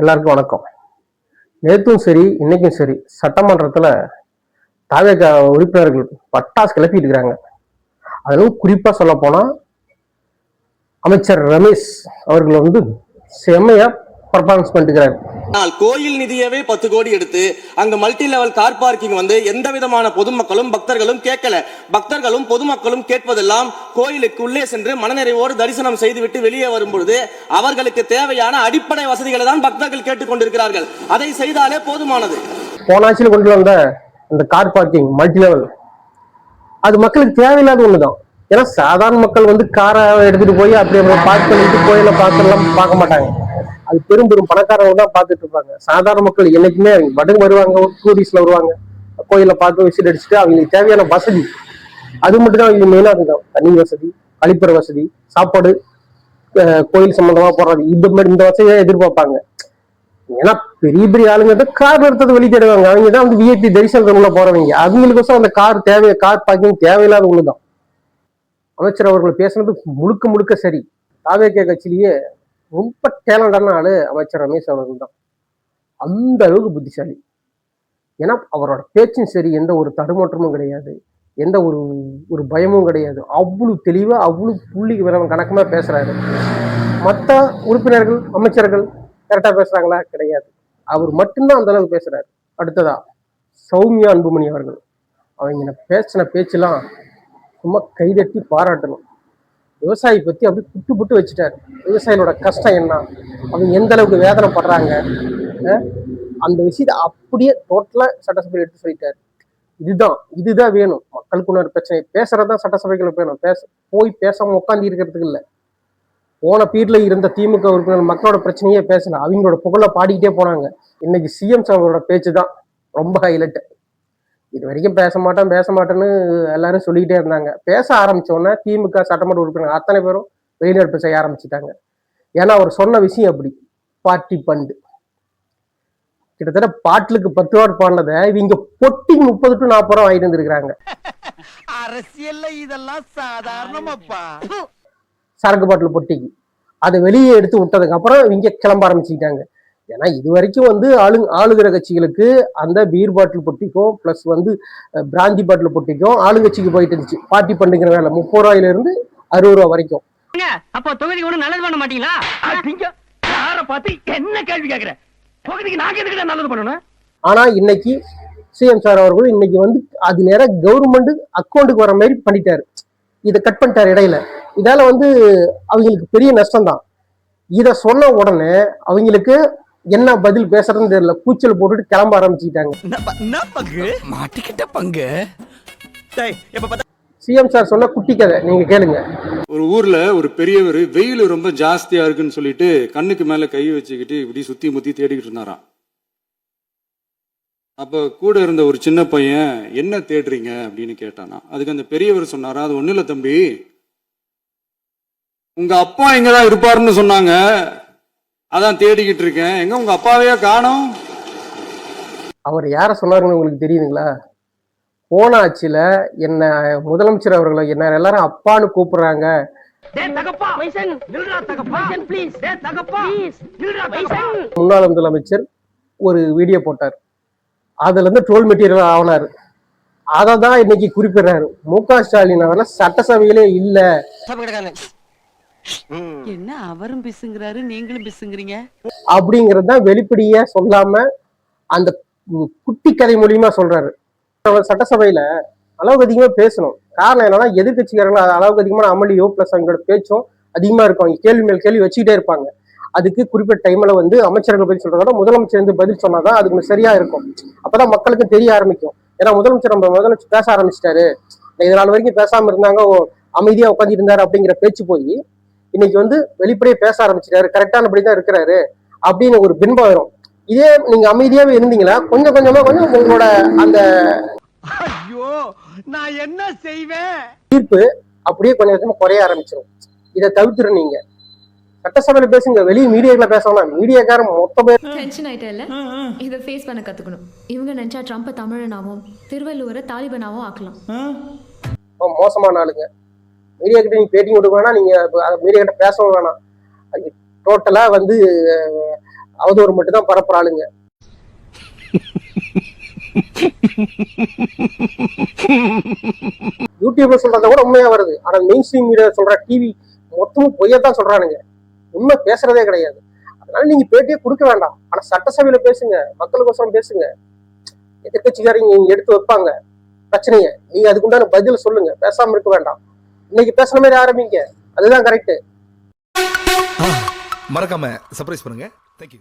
எல்லாருக்கும் வணக்கம். நேற்றும் சரி இன்னைக்கும் சரி சட்டமன்றத்துல தாவேக உறுப்பினர்கள் பட்டாசு கிளப்பிட்டு இருக்கிறாங்க. அதிலும் குறிப்பா சொல்ல போனா அமைச்சர் ரமேஷ் அவர்கள் வந்து செம்மையா பர்ஃபார்மன்ஸ் பண்ணிக்கிறாரு. கோயில் நிதியவே 10 கோடி எடுத்து அங்க மல்டி லெவல் கார் பார்க்கிங் வந்து எந்த விதமான பொதுமக்களும் பக்தர்களும் கேட்கல. பக்தர்களும் பொதுமக்களும் கேட்பதெல்லாம் கோயிலுக்கு உள்ளே சென்று மனநிறைவோடு தரிசனம் செய்துவிட்டு வெளியே வரும்பொழுது அவர்களுக்கு தேவையான அடிப்படை வசதிகளை தான் பக்தர்கள் கேட்டுக்கொண்டிருக்கிறார்கள். அதை செய்தாலே போதுமானது. போன ஆட்சியில் கொண்டு வந்த அந்த கார் பார்க்கிங் மல்டி லெவல் அது மக்களுக்கு தேவையில்லாத ஒண்ணுதான். ஏன்னா சாதாரண மக்கள் வந்து காரை எடுத்துட்டு போய் அப்படி பார்க் பண்ணிட்டு கோயில பார்க்க மாட்டாங்க. அது பெரும் பணக்காரங்க தான் பார்த்துட்டு இருப்பாங்க. சாதாரண மக்கள் என்னைக்குமே படகு வருவாங்க, டூரிஸ்ட்ல வருவாங்க, கோயில பார்த்து விசிட் அடிச்சுட்டு அவங்களுக்கு தேவையான வசதி அது மட்டும் தான் அவங்களுக்கு மெயினா அதுதான். தண்ணி வசதி, கழிப்பறை வசதி, சாப்பாடு, கோயில் சம்பந்தமா போடுறது இந்த வசதியை எதிர்பார்ப்பாங்க. ஏன்னா பெரிய பெரிய ஆளுங்க கார் எடுத்தது வெளியே தேடுவாங்க. அவங்க தான் வந்து விஐபி தரிசனத்துக்குள்ள போறவங்க. அவங்களுக்கோசம் அந்த கார் பார்க்கிங் தேவையில்லாத ஒண்ணுதான். அமைச்சர் அவர்கள் பேசுனது முழுக்க சரி. தாவேகா கட்சியிலேயே ரொம்ப டேலண்டான ஆளு அமைச்சர் ரமேஷ் அவர்கள் தான். அந்த அளவுக்கு புத்திசாலி. ஏன்னா அவரோட பேச்சும் சரி, எந்த ஒரு தடுமாற்றமும் கிடையாது, எந்த ஒரு பயமும் கிடையாது. அவ்வளவு தெளிவா அவ்வளவு புள்ளி விவரம் கணக்கமா பேசுறாரு. மற்ற உறுப்பினர்கள் அமைச்சர்கள் கரெக்டா பேசுறாங்களா? கிடையாது. அவர் மட்டும்தான் அந்த அளவுக்கு பேசுறாரு. அடுத்ததா சௌமியா அன்புமணி அவர்கள், அவங்க பேசின பேச்செல்லாம் சும்மா கைதட்டி பாராட்டணும். விவசாயி பத்தி அப்படி புட்டு வச்சுட்டாரு. விவசாயிகளோட கஷ்டம் என்ன, அவங்க எந்த அளவுக்கு வேதனைப்படுறாங்க, அந்த விஷயத்தை அப்படியே டோட்டலா சட்டசபையில் எடுத்து சொல்லிட்டாரு. இதுதான் வேணும். மக்களுக்கு இன்னொரு பிரச்சனை பேசுறதுதான் சட்டசபைகளை வேணும். போய் பேசாம உட்காந்து இருக்கிறதுக்கு இல்லை. போன பீரியட்ல இருந்த திமுக உறுப்பினர் மக்களோட பிரச்சனையே பேசல, அவங்களோட புகழ பாடிக்கிட்டே போனாங்க. இன்னைக்கு சிஎம் சாரோட பேச்சு தான் ரொம்ப ஹைலைட். இது வரைக்கும் பேச மாட்டேன்னு எல்லாரும் சொல்லிக்கிட்டே இருந்தாங்க. பேச ஆரம்பிச்சோன்னா திமுக சட்டமன்ற உறுப்பினர் அத்தனை பேரும் வெளிநடப்பு செய்ய ஆரம்பிச்சுட்டாங்க. ஏன்னா அவர் சொன்ன விஷயம் அப்படி. பார்ட்டி பண்டு கிட்டத்தட்ட பாட்டிலுக்கு 10 ரூபா பாடினதை இவங்க பொட்டி 30 to 40 ரூபா வாங்கிட்டு வந்துருக்காங்க. அரசியல்ல இதெல்லாம் சாதாரணமாப்பா. சரக்கு பாட்டில் பொட்டிக்கு அதை வெளியே எடுத்து விட்டதுக்கு அப்புறம் இவங்க கிளம்ப ஆரம்பிச்சுக்கிட்டாங்க. ஏன்னா இது வரைக்கும் வந்து ஆளுகிற கட்சிகளுக்கு அந்த பீர் பாட்டில் பொட்டிக்கும் பிளஸ் வந்து பிராந்தி பாட்டில் பொட்டிக்கும் ஆளுங்கட்சிக்கு போயிட்டு இருந்துச்சு. பார்ட்டி பண்ணுங்கிற வேலை 30 ரூபாயில இருந்து 60 ரூபா வரைக்கும். அப்ப தொகுதி ஒண்ணு நல்லது பண்ண மாட்டீங்களா? யார பார்த்து என்ன கேள்வி கேக்குற? தொகுதிக்கு நாங்க எதுக்கு நல்லது பண்ணணும்? ஆனா இன்னைக்கு சிஎம் சார் அவர்கள் இன்னைக்கு வந்து அது நேரம் கவர்மெண்ட் அக்கௌண்ட்டுக்கு வர மாதிரி பண்ணிட்டாரு. இதை கட் பண்ணிட்டாரு இடையில. இதால வந்து அவங்களுக்கு பெரிய நஷ்டம் தான். இத சொன்ன உடனே அவங்களுக்கு என்ன பதில் பேசுறதுன்னு தெரியல. கூச்சல் போட்டுட்டு கிளம்ப ஆரம்பிச்சுட்டாங்க. மாட்டிக்கிட்ட பங்கு. சிஎம் சார் சொன்ன குட்டி கதை நீங்க கேளுங்க. ஒரு ஊர்ல ஒரு பெரியவர் வெயில் ரொம்ப ஜாஸ்தியா இருக்குன்னு சொல்லிட்டு கண்ணுக்கு மேல கை வச்சுக்கிட்டு இப்படி சுத்தி முத்தி தேடிக்கிட்டு இருந்தாராம். அப்ப கூட இருந்த ஒரு சின்ன பையன் என்ன தேடுறீங்க அப்படின்னு கேட்டானா. அதுக்கு அந்த பெரியவர் சொன்னாரா, அது ஒண்ணு இல்ல தம்பி, உங்க அப்பா எங்கதான் இருப்பாருன்னு சொன்னாங்க, அதான் தேடிக்கிட்டு இருக்கேன், எங்க உங்க அப்பாவையா காணோம். அவர் யார சொன்னாருன்னு உங்களுக்கு தெரியுதுங்களா? போன ஆட்சியில என்ன முதலமைச்சர் அவர்களை என்ன எல்லாரும் அப்பான்னு கூப்பிடுறாங்க. முன்னாள் முதலமைச்சர் ஒரு வீடியோ போட்டார். அதுல இருந்து ட்ரோல் மெட்டீரியல் ஆனாரு. அததான் இன்னைக்கு குறிப்பிடுறாரு. முக ஸ்டாலின் அவர்கள் சட்டசபையிலே இல்ல. என்ன அவரும் பிசுங்கிறாரு, நீங்களும் பிசுங்கிறீங்க அப்படிங்கறதுதான் வெளிப்படையா சொல்லாம அந்த குட்டி கதை மூலியமா சொல்றாரு. சட்டசபையில அளவுக்கு அதிகமா பேசணும். காரணம் என்னன்னா எதிர்கட்சிக்காரங்க அளவுக்கு அதிகமான அமளியோ பிளஸ் அவங்களோட பேச்சும் அதிகமா இருக்கும். அவங்க கேள்வி மேல் கேள்வி வச்சுக்கிட்டே இருப்பாங்க. அதுக்கு குறிப்பிட்ட டைம்ல வந்து அமைச்சர்கள் பதில் சொல்றதோட முதலமைச்சர் வந்து பதில் சொன்னாதான் அதுக்கு சரியா இருக்கும். அப்பதான் மக்களுக்கு தெரிய ஆரம்பிக்கும். ஏன்னா முதலமைச்சர் பேச ஆரம்பிச்சிட்டாரு, இதனால வரைக்கும் பேசாம இருந்தாங்க, அமைதியா உட்காந்துட்டு இருந்தாரு அப்படிங்கிற பேச்சு போய் இன்னைக்கு வந்து வெளிப்படையே பேச ஆரம்பிச்சிட்டாரு, கரெக்டானபடிதான் இருக்கிறாரு அப்படின்னு ஒரு பின்பம் வரும். இதே நீங்க அமைதியாவே இருந்தீங்களா கொஞ்சம் கொஞ்சமா உங்களோட அந்த நான் என்ன செய்வேன் தீர்ப்பு அப்படியே கொஞ்சம் கொஞ்சமா குறைய ஆரம்பிச்சிடும். இதை தவிர்த்துரு. நீங்க சட்டசபையில பேசுங்க, வெளியே மீடியாக்களை பேசலாம். மீடியாக்காரன் மொத்த பேர் டென்ஷன் ஆயிட்டல. இதை ஃபேஸ் பண்ண கத்துக்கணும். இவங்க நினைச்சா ட்ரம்ப்பை தமிழனாவும் திருவள்ளுவரை தாலிபனாவும் ஆக்கலாம். மோசமான ஆளுங்க. மீடியா கிட்ட நீங்க பேட்டி கொடுக்க வேணாம், நீங்க மீடியா கிட்ட பேசவும் வேணாம். டோட்டலா வந்து அவதூறு மட்டும் தான் பரப்புற ஆளுங்க. யூடியூப்ல சொல்றத கூட உண்மையா வருது. ஆனா மெயின் ஸ்ட்ரீம் மீடியா சொல்ற டிவி மொத்தமும் பொய்யத்தான் சொல்றானுங்க, உண்மை பேசுறதே கிடையாது. அதனால நீங்க பேட்டியே கொடுக்க வேண்டாம். ஆனா சட்டசபையில பேசுங்க, மக்களுக்கோசரம் பேசுங்க. எதிர்கட்சிக்காரங்க எடுத்து வைப்பாங்க பிரச்சனைய, நீங்க அதுக்குண்டான பதில் சொல்லுங்க, பேசாம இருக்க வேண்டாம். இன்னைக்கு பேசுன மாதிரி ஆரம்பிங்க, அதுதான் கரெக்ட். மறக்காம சர்ப்ரைஸ் பண்ணுங்க. தேங்க்யூ.